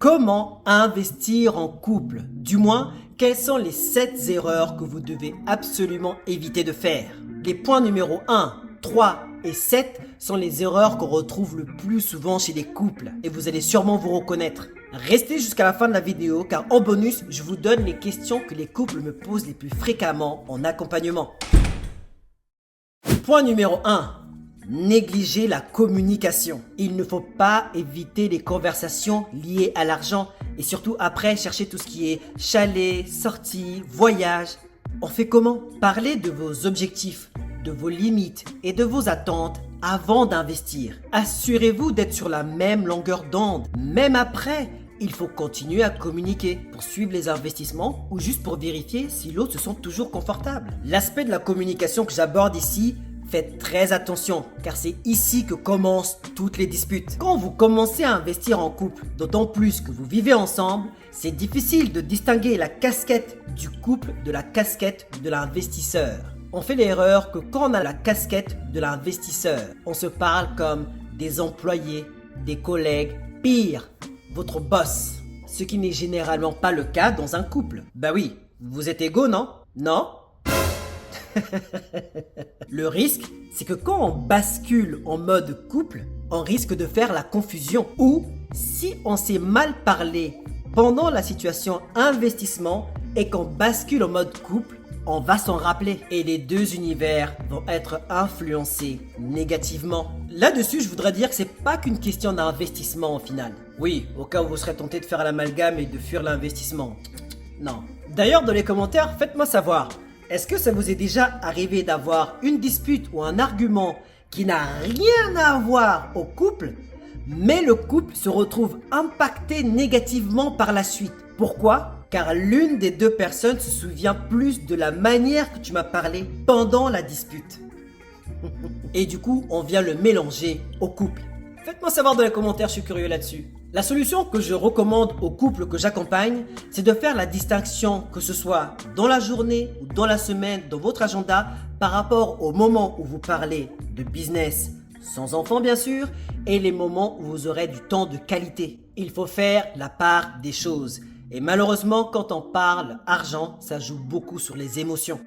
Comment investir en couple? Du moins, quelles sont les 7 erreurs que vous devez absolument éviter de faire? Les points numéro 1, 3 et 7 sont les erreurs qu'on retrouve le plus souvent chez les couples et vous allez sûrement vous reconnaître. Restez jusqu'à la fin de la vidéo car en bonus, je vous donne les questions que les couples me posent les plus fréquemment en accompagnement. Point numéro 1. Négliger la communication. Il ne faut pas éviter les conversations liées à l'argent et surtout après chercher tout ce qui est chalet, sortie, voyage. On fait comment? Parlez de vos objectifs, de vos limites et de vos attentes avant d'investir. Assurez-vous d'être sur la même longueur d'onde. Même après, il faut continuer à communiquer pour suivre les investissements ou juste pour vérifier si l'autre se sent toujours confortable. L'aspect de la communication que j'aborde ici, faites très attention, car c'est ici que commencent toutes les disputes. Quand vous commencez à investir en couple, d'autant plus que vous vivez ensemble, c'est difficile de distinguer la casquette du couple de la casquette de l'investisseur. On fait l'erreur que quand on a la casquette de l'investisseur, on se parle comme des employés, des collègues, pire, votre boss. Ce qui n'est généralement pas le cas dans un couple. Bah oui, vous êtes égaux, non? Non? Le risque, c'est que quand on bascule en mode couple, on risque de faire la confusion. Ou si on s'est mal parlé pendant la situation investissement et qu'on bascule en mode couple, on va s'en rappeler. Et les deux univers vont être influencés négativement. Là-dessus, je voudrais dire que c'est pas qu'une question d'investissement au final. Oui, au cas où vous serez tenté de faire l'amalgame et de fuir l'investissement. Non. D'ailleurs, dans les commentaires, faites-moi savoir. Est-ce que ça vous est déjà arrivé d'avoir une dispute ou un argument qui n'a rien à voir au couple, mais le couple se retrouve impacté négativement par la suite? Pourquoi? Car l'une des deux personnes se souvient plus de la manière que tu m'as parlé pendant la dispute. Et du coup, on vient le mélanger au couple. Faites-moi savoir dans les commentaires, je suis curieux là-dessus. La solution que je recommande aux couples que j'accompagne, c'est de faire la distinction, que ce soit dans la journée ou dans la semaine, dans votre agenda, par rapport au moment où vous parlez de business, sans enfant bien sûr, et les moments où vous aurez du temps de qualité. Il faut faire la part des choses. Et malheureusement, quand on parle argent, ça joue beaucoup sur les émotions.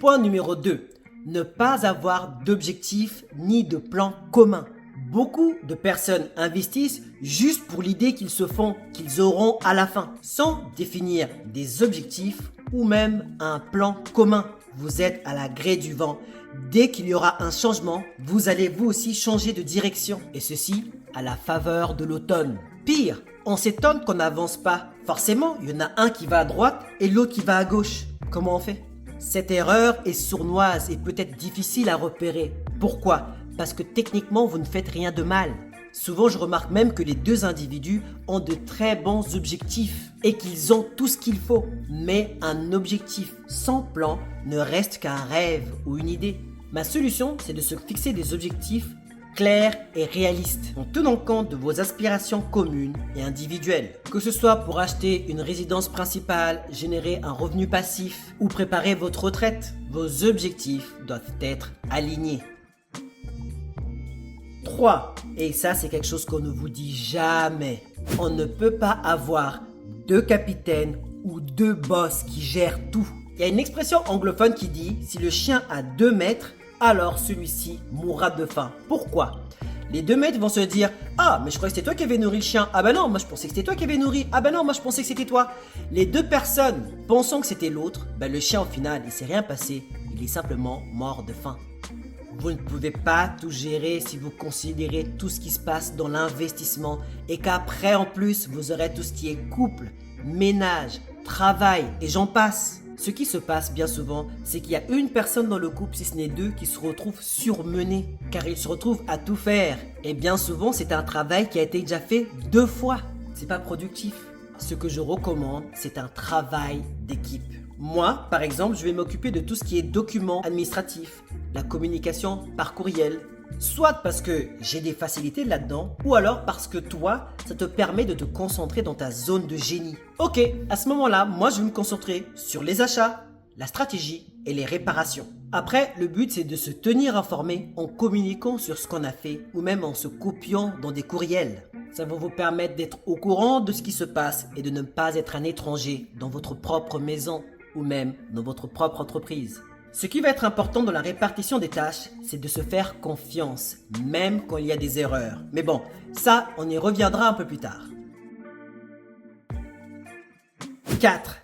Point numéro 2. Ne pas avoir d'objectif ni de plan commun. Beaucoup de personnes investissent juste pour l'idée qu'ils se font, qu'ils auront à la fin, sans définir des objectifs ou même un plan commun. Vous êtes à la gré du vent. Dès qu'il y aura un changement, vous allez vous aussi changer de direction. Et ceci à la faveur de l'automne. Pire, on s'étonne qu'on n'avance pas. Forcément, il y en a un qui va à droite et l'autre qui va à gauche. Comment on fait? Cette erreur est sournoise et peut-être difficile à repérer. Pourquoi? Parce que techniquement, vous ne faites rien de mal. Souvent, je remarque même que les deux individus ont de très bons objectifs et qu'ils ont tout ce qu'il faut. Mais un objectif sans plan ne reste qu'un rêve ou une idée. Ma solution, c'est de se fixer des objectifs clairs et réalistes, en tenant compte de vos aspirations communes et individuelles. Que ce soit pour acheter une résidence principale, générer un revenu passif ou préparer votre retraite, vos objectifs doivent être alignés. 3. Et ça, c'est quelque chose qu'on ne vous dit jamais. On ne peut pas avoir deux capitaines ou deux boss qui gèrent tout. Il y a une expression anglophone qui dit « Si le chien a 2 maîtres, alors celui-ci mourra de faim. » Pourquoi? Les 2 maîtres vont se dire « Ah, mais je croyais que c'était toi qui avais nourri le chien. Ah ben non, moi je pensais que c'était toi qui avais nourri. Ah ben non, moi je pensais que c'était toi. » Les deux personnes pensant que c'était l'autre, ben le chien au final, il s'est rien passé. Il est simplement mort de faim. Vous ne pouvez pas tout gérer si vous considérez tout ce qui se passe dans l'investissement et qu'après en plus vous aurez tout ce qui est couple, ménage, travail et j'en passe. Ce qui se passe bien souvent, c'est qu'il y a une personne dans le couple, si ce n'est deux, qui se retrouve surmenée car ils se retrouvent à tout faire. Et bien souvent, c'est un travail qui a été déjà fait 2 fois. C'est pas productif. Ce que je recommande, c'est un travail d'équipe. Moi, par exemple, je vais m'occuper de tout ce qui est documents administratifs, la communication par courriel, soit parce que j'ai des facilités là-dedans, ou alors parce que toi, ça te permet de te concentrer dans ta zone de génie. Ok, à ce moment-là, moi je vais me concentrer sur les achats, la stratégie et les réparations. Après, le but c'est de se tenir informé en communiquant sur ce qu'on a fait ou même en se copiant dans des courriels. Ça va vous permettre d'être au courant de ce qui se passe et de ne pas être un étranger dans votre propre maison ou même dans votre propre entreprise. Ce qui va être important dans la répartition des tâches, c'est de se faire confiance, même quand il y a des erreurs. Mais bon, ça, on y reviendra un peu plus tard. 4.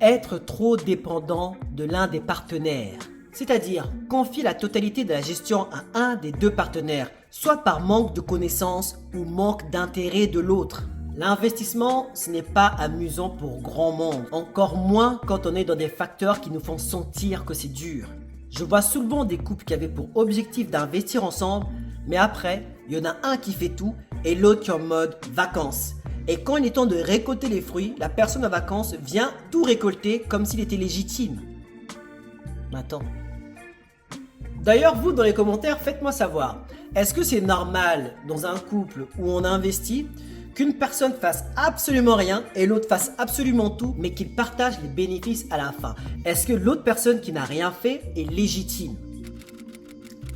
Être trop dépendant de l'un des partenaires. C'est-à-dire, confier la totalité de la gestion à un des deux partenaires, soit par manque de connaissances ou manque d'intérêt de l'autre. L'investissement, ce n'est pas amusant pour grand monde, encore moins quand on est dans des facteurs qui nous font sentir que c'est dur. Je vois souvent des couples qui avaient pour objectif d'investir ensemble, mais après, il y en a un qui fait tout et l'autre qui est en mode vacances. Et quand il est temps de récolter les fruits, la personne en vacances vient tout récolter comme s'il était légitime. Attends. D'ailleurs, vous, dans les commentaires, faites-moi savoir. Est-ce que c'est normal, dans un couple où on investit, qu'une personne fasse absolument rien et l'autre fasse absolument tout, mais qu'ils partagent les bénéfices à la fin? Est-ce que l'autre personne qui n'a rien fait est légitime?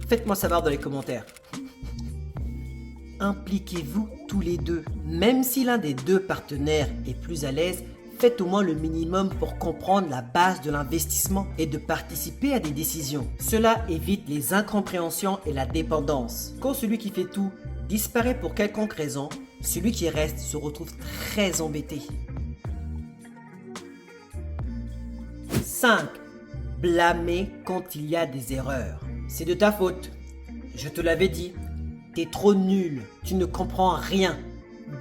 Faites-moi savoir dans les commentaires. Impliquez-vous tous les deux. Même si l'un des deux partenaires est plus à l'aise, faites au moins le minimum pour comprendre la base de l'investissement et de participer à des décisions. Cela évite les incompréhensions et la dépendance. Quand celui qui fait tout disparaît pour quelconque raison, celui qui reste se retrouve très embêté. 5. Blâmer quand il y a des erreurs. C'est de ta faute. Je te l'avais dit. T'es trop nul. Tu ne comprends rien.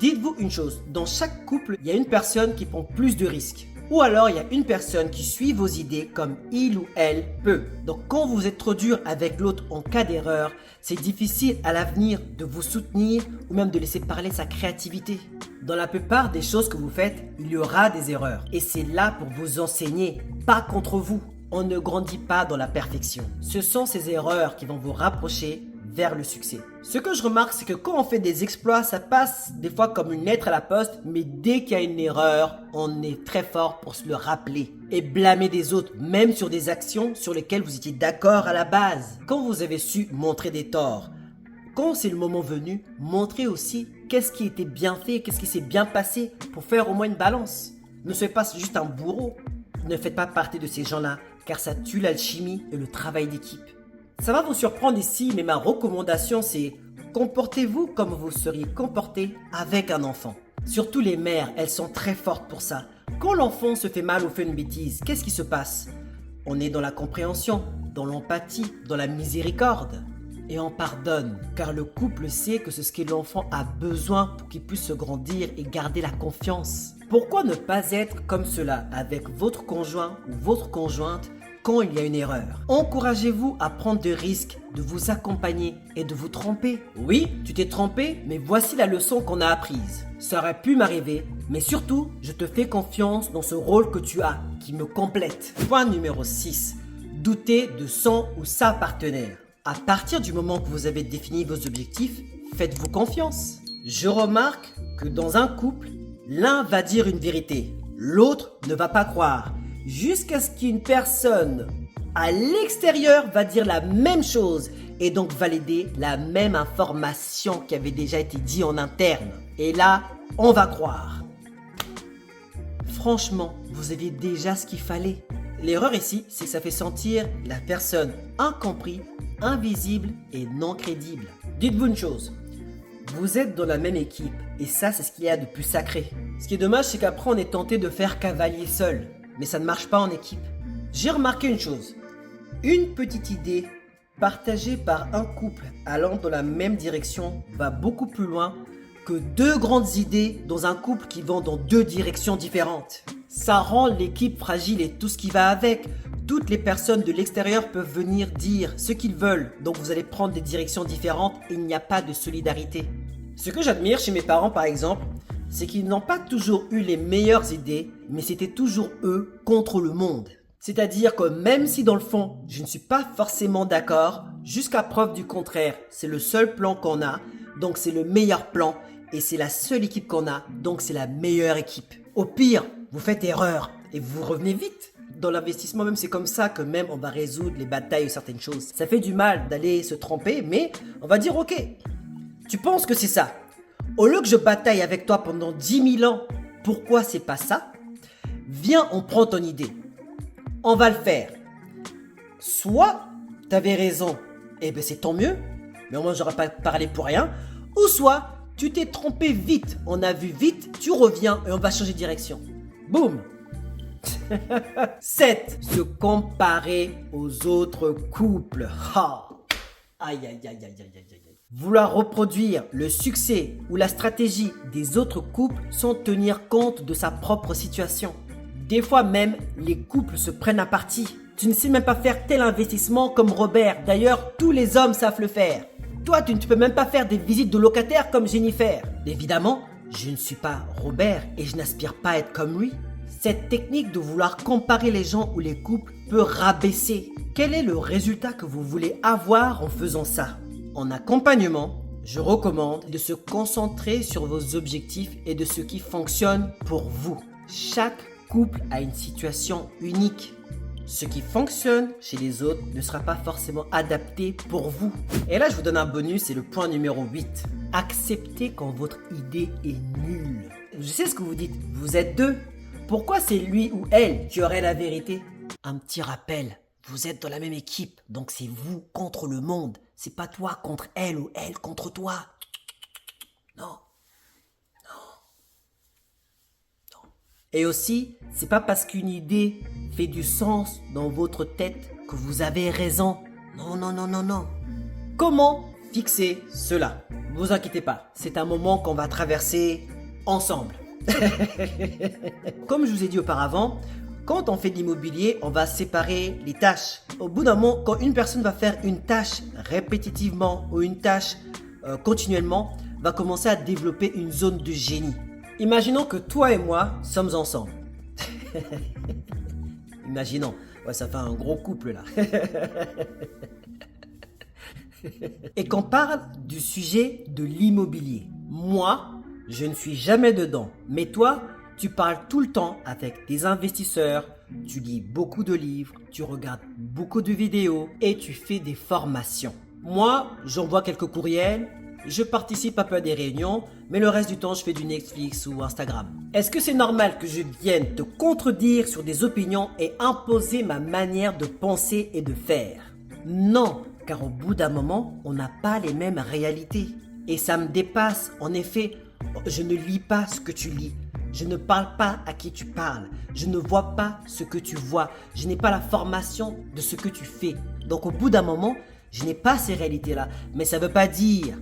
Dites-vous une chose, dans chaque couple, il y a une personne qui prend plus de risques. Ou alors, il y a une personne qui suit vos idées comme il ou elle peut. Donc, quand vous êtes trop dur avec l'autre en cas d'erreur, c'est difficile à l'avenir de vous soutenir ou même de laisser parler sa créativité. Dans la plupart des choses que vous faites, il y aura des erreurs. Et c'est là pour vous enseigner, pas contre vous. On ne grandit pas dans la perfection. Ce sont ces erreurs qui vont vous rapprocher vers le succès. Ce que je remarque, c'est que quand on fait des exploits, ça passe des fois comme une lettre à la poste, mais dès qu'il y a une erreur, on est très fort pour se le rappeler et blâmer des autres, même sur des actions sur lesquelles vous étiez d'accord à la base. Quand vous avez su montrer des torts, quand c'est le moment venu, montrez aussi qu'est-ce qui était bien fait, qu'est-ce qui s'est bien passé pour faire au moins une balance. Ne soyez pas juste un bourreau. Ne faites pas partie de ces gens-là, car ça tue l'alchimie et le travail d'équipe. Ça va vous surprendre ici, mais ma recommandation c'est comportez-vous comme vous seriez comporté avec un enfant. Surtout les mères, elles sont très fortes pour ça. Quand l'enfant se fait mal ou fait une bêtise, qu'est-ce qui se passe? On est dans la compréhension, dans l'empathie, dans la miséricorde. Et on pardonne, car le couple sait que c'est ce que l'enfant a besoin pour qu'il puisse se grandir et garder la confiance. Pourquoi ne pas être comme cela avec votre conjoint ou votre conjointe quand il y a une erreur? Encouragez-vous à prendre des risques, de vous accompagner et de vous tromper. Oui, tu t'es trompé, mais voici la leçon qu'on a apprise. Ça aurait pu m'arriver, mais surtout, je te fais confiance dans ce rôle que tu as, qui me complète. Point numéro 6. Doutez de son ou sa partenaire. À partir du moment que vous avez défini vos objectifs, faites-vous confiance. Je remarque que dans un couple, l'un va dire une vérité, l'autre ne va pas croire. Jusqu'à ce qu'une personne à l'extérieur va dire la même chose et donc valider la même information qui avait déjà été dit en interne. Et là, on va croire. Franchement, vous aviez déjà ce qu'il fallait. L'erreur ici, c'est que ça fait sentir la personne incompris, invisible et non crédible. Dites-vous une chose, vous êtes dans la même équipe et ça, c'est ce qu'il y a de plus sacré. Ce qui est dommage, c'est qu'après, on est tenté de faire cavalier seul. Mais ça ne marche pas en équipe. J'ai remarqué une chose. Une petite idée partagée par un couple allant dans la même direction va beaucoup plus loin que deux grandes idées dans un couple qui vont dans deux directions différentes. Ça rend l'équipe fragile et tout ce qui va avec. Toutes les personnes de l'extérieur peuvent venir dire ce qu'ils veulent. Donc vous allez prendre des directions différentes et il n'y a pas de solidarité. Ce que j'admire chez mes parents par exemple, c'est qu'ils n'ont pas toujours eu les meilleures idées, mais c'était toujours eux contre le monde. C'est-à-dire que même si dans le fond, je ne suis pas forcément d'accord, jusqu'à preuve du contraire, c'est le seul plan qu'on a, donc c'est le meilleur plan, et c'est la seule équipe qu'on a, donc c'est la meilleure équipe. Au pire, vous faites erreur, et vous revenez vite. Dans l'investissement même, c'est comme ça que même on va résoudre les batailles ou certaines choses. Ça fait du mal d'aller se tromper, mais on va dire ok, tu penses que c'est ça. Au lieu que je bataille avec toi pendant 10 000 ans, pourquoi c'est pas ça? Viens, on prend ton idée. On va le faire. Soit t'avais raison, et ben c'est tant mieux, mais au moins j'aurais pas parlé pour rien. Ou soit tu t'es trompé vite, on a vu vite, tu reviens et on va changer de direction. Boum. 7. Se comparer aux autres couples. Ah. Aïe aïe aïe aïe aïe aïe aïe. Vouloir reproduire le succès ou la stratégie des autres couples sans tenir compte de sa propre situation. Des fois même, les couples se prennent à partie. Tu ne sais même pas faire tel investissement comme Robert. D'ailleurs, tous les hommes savent le faire. Toi, tu ne peux même pas faire des visites de locataires comme Jennifer. Évidemment, je ne suis pas Robert et je n'aspire pas à être comme lui. Cette technique de vouloir comparer les gens ou les couples peut rabaisser. Quel est le résultat que vous voulez avoir en faisant ça? En accompagnement, je recommande de se concentrer sur vos objectifs et de ce qui fonctionne pour vous. Chaque couple a une situation unique. Ce qui fonctionne chez les autres ne sera pas forcément adapté pour vous. Et là, je vous donne un bonus, c'est le point numéro 8. Acceptez quand votre idée est nulle. Je sais ce que vous dites, vous êtes deux. Pourquoi c'est lui ou elle qui aurait la vérité? Un petit rappel, vous êtes dans la même équipe, donc c'est vous contre le monde. C'est pas toi contre elle ou elle contre toi. Non. Et aussi, c'est pas parce qu'une idée fait du sens dans votre tête que vous avez raison. Non. Comment fixer cela? Ne vous inquiétez pas, c'est un moment qu'on va traverser ensemble. Comme je vous ai dit auparavant, quand on fait de l'immobilier, on va séparer les tâches. Au bout d'un moment, quand une personne va faire une tâche répétitivement ou une tâche continuellement, va commencer à développer une zone de génie. Imaginons que toi et moi sommes ensemble. Imaginons. Ouais, ça fait un gros couple là. Et qu'on parle du sujet de l'immobilier. Moi, je ne suis jamais dedans. Mais toi, tu parles tout le temps avec des investisseurs, tu lis beaucoup de livres, tu regardes beaucoup de vidéos et tu fais des formations. Moi, j'envoie quelques courriels, je participe un peu à des réunions, mais le reste du temps, je fais du Netflix ou Instagram. Est-ce que c'est normal que je vienne te contredire sur des opinions et imposer ma manière de penser et de faire? Non, car au bout d'un moment, on n'a pas les mêmes réalités. Et ça me dépasse. En effet, je ne lis pas ce que tu lis. Je ne parle pas à qui tu parles. Je ne vois pas ce que tu vois. Je n'ai pas la formation de ce que tu fais. Donc au bout d'un moment, je n'ai pas ces réalités-là. Mais ça ne veut pas dire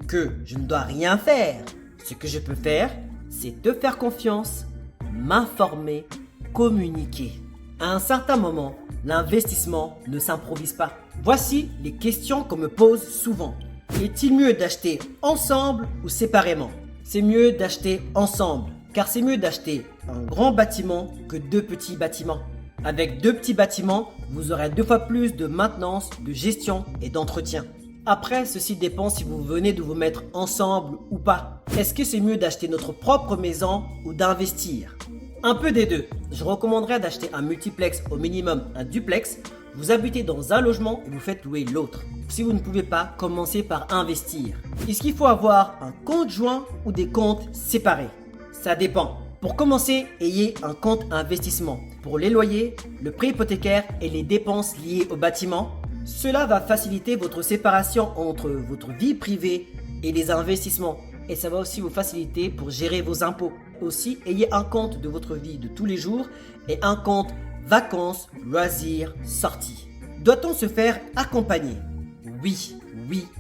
que je ne dois rien faire. Ce que je peux faire, c'est te faire confiance, m'informer, communiquer. À un certain moment, l'investissement ne s'improvise pas. Voici les questions qu'on me pose souvent. Est-il mieux d'acheter ensemble ou séparément? C'est mieux d'acheter ensemble, car c'est mieux d'acheter un grand bâtiment que 2 petits bâtiments. Avec 2 petits bâtiments, vous aurez 2 fois plus de maintenance, de gestion et d'entretien. Après, ceci dépend si vous venez de vous mettre ensemble ou pas. Est-ce que c'est mieux d'acheter notre propre maison ou d'investir? Un peu des deux. Je recommanderais d'acheter un multiplex, au minimum un duplex. Vous habitez dans un logement et vous faites louer l'autre. Si vous ne pouvez pas, commencez par investir. Est-ce qu'il faut avoir un compte joint ou des comptes séparés? Ça dépend. Pour commencer, ayez un compte investissement pour les loyers, le prêt hypothécaire et les dépenses liées au bâtiment. Cela va faciliter votre séparation entre votre vie privée et les investissements. Et ça va aussi vous faciliter pour gérer vos impôts. Aussi, ayez un compte de votre vie de tous les jours et un compte vacances, loisirs, sorties. Doit-on se faire accompagner? Oui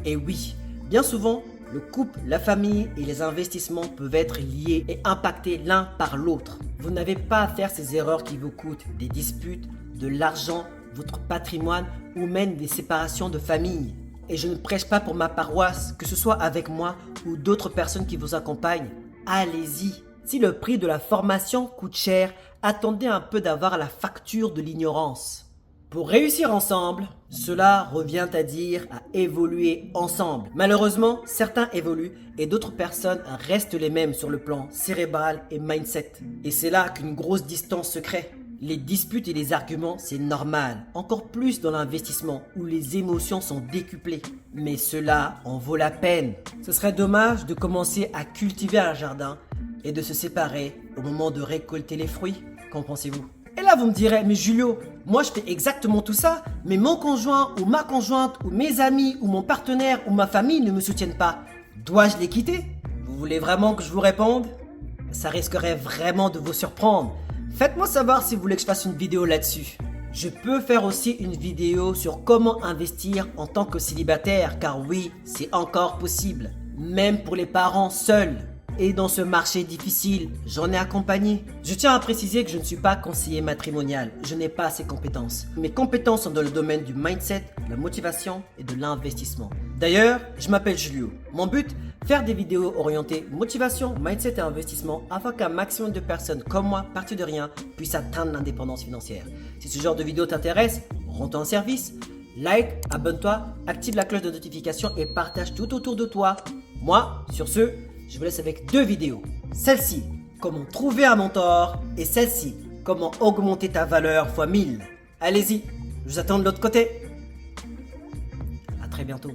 et oui. Bien souvent, le couple, la famille et les investissements peuvent être liés et impactés l'un par l'autre. Vous n'avez pas à faire ces erreurs qui vous coûtent des disputes, de l'argent, votre patrimoine ou même des séparations de famille. Et je ne prêche pas pour ma paroisse, que ce soit avec moi ou d'autres personnes qui vous accompagnent. Allez-y. Si le prix de la formation coûte cher, attendez un peu d'avoir la facture de l'ignorance. Pour réussir ensemble, cela revient à dire à évoluer ensemble. Malheureusement, certains évoluent et d'autres personnes restent les mêmes sur le plan cérébral et mindset. Et c'est là qu'une grosse distance se crée. Les disputes et les arguments, c'est normal, encore plus dans l'investissement où les émotions sont décuplées. Mais cela en vaut la peine. Ce serait dommage de commencer à cultiver un jardin et de se séparer au moment de récolter les fruits. Qu'en pensez-vous? Et là, vous me direz, mais Julio, moi je fais exactement tout ça, mais mon conjoint ou ma conjointe ou mes amis ou mon partenaire ou ma famille ne me soutiennent pas. Dois-je les quitter? Vous voulez vraiment que je vous réponde? Ça risquerait vraiment de vous surprendre. Faites-moi savoir si vous voulez que je fasse une vidéo là-dessus. Je peux faire aussi une vidéo sur comment investir en tant que célibataire, car oui, c'est encore possible, même pour les parents seuls. Et dans ce marché difficile, j'en ai accompagné. Je tiens à préciser que je ne suis pas conseiller matrimonial, je n'ai pas ces compétences. Mes compétences sont dans le domaine du mindset, de la motivation et de l'investissement. D'ailleurs, je m'appelle Julio. Mon but, faire des vidéos orientées motivation, mindset et investissement afin qu'un maximum de personnes comme moi, parties de rien, puissent atteindre l'indépendance financière. Si ce genre de vidéo t'intéresse, rends-toi en service. Like, abonne-toi, active la cloche de notification et partage tout autour de toi. Moi, sur ce, je vous laisse avec deux vidéos. Celle-ci, comment trouver un mentor, et celle-ci, comment augmenter ta valeur x 1000. Allez-y, je vous attends de l'autre côté. À très bientôt.